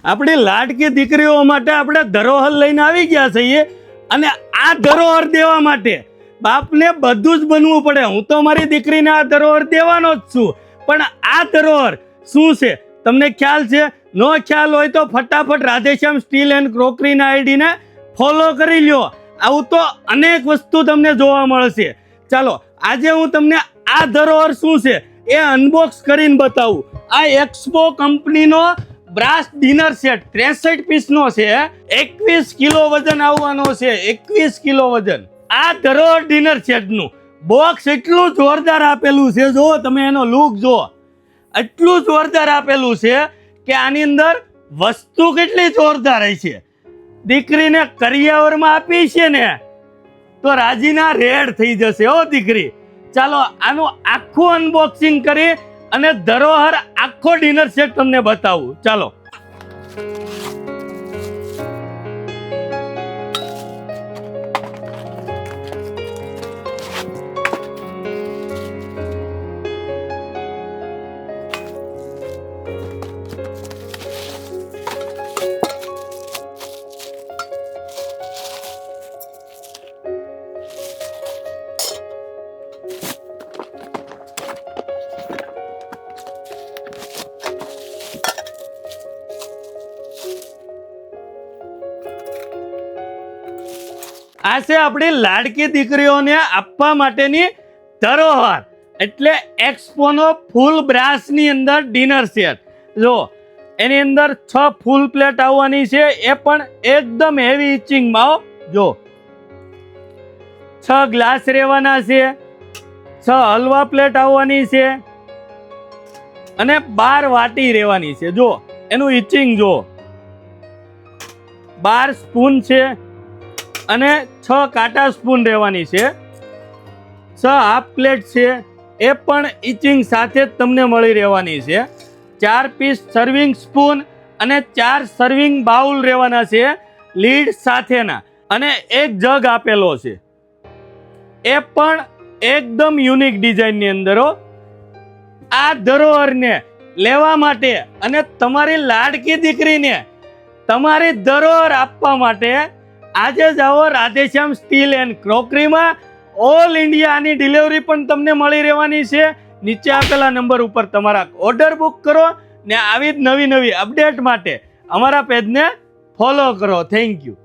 આપણી લાડકી દીકરીઓ માટે આપણે ધરોહર લઈને આવી ગયા છીએ અને આ ધરોહર દેવા માટે બાપને બધું જ બનવું પડે. હું તો મારી દીકરીને આ ધરોહર દેવાનો જ છું, પણ આ ધરોહર શું છે તમને ખ્યાલ છે? નો ખ્યાલ હોય તો ફટાફટ રાધેશ્યામ સ્ટીલ એન્ડ ક્રોકરીના આઈડીને ફોલો કરી લ્યો. આવું તો અનેક વસ્તુ તમને જોવા મળશે. ચાલો આજે હું તમને આ ધરોહર શું છે એ અનબોક્સ કરીને બતાવું. આ એક્સપો કંપનીનો બ્રાસ ડિનર સેટ 63 પીસનો છે. 21 કિલો વજન આવવાનો છે. 21 કિલો વજન. આ ધરોહર ડિનર સેટનું બોક્સ એટલું જોરદાર આપેલું છે. જો તમે એનો લુક જો, એટલું જોરદાર આપેલું છે કે આની અંદર વસ્તુ કેટલી જોરદાર છે. દીકરીને કરિયાવરમાં આપી છે ને તો રાજીના રેડ થઈ જશે હો દીકરી. ચાલો આનું આખું અનબોક્સિંગ કરી અને ધરોહર આખો ડિનર સેટ તમને બતાવું. ચાલો. આ છે આપણી લાડકી દીકરીઓને આપવા માટેની ધરોહર, એટલે એક્સપોનો ફૂલ બ્રાસની અંદર ડિનર સેટ. જો એની અંદર 6 ફૂલ પ્લેટ આવવાની છે, એ પણ એકદમ હેવી ઇચિંગમાં. જો 6 ગ્લાસ રહેવાના છે, 6 હલવા પ્લેટ આવવાની છે અને 12 વાટી રહેવાની છે. જો એનું ઇચિંગ જો, 12 સ્પૂન છે અને 6 કાંટા સ્પૂન રહેવાની છે. 6 હાફ પ્લેટ છે, એ પણ ઇચિંગ સાથે જ તમને મળી રહેવાની છે. 4 પીસ સર્વિંગ સ્પૂન અને 4 સર્વિંગ બાઉલ રહેવાના છે લીડ સાથેના, અને એક જગ આપેલો છે, એ પણ એકદમ યુનિક ડિઝાઇનની અંદર. આ ધરોહરને લેવા માટે અને તમારી લાડકી દીકરીને તમારી ધરોહર આપવા માટે આજે જાઓ રાધેશ્યામ સ્ટીલ એન્ડ ક્રોકરીમાં. ઓલ ઇન્ડિયાની ડિલિવરી પણ તમને મળી રહેવાની છે. નીચે આપેલા નંબર ઉપર તમારા ઓર્ડર બુક કરો ને આવી જ નવી નવી અપડેટ માટે અમારા પેજને ફોલો કરો. Thank you.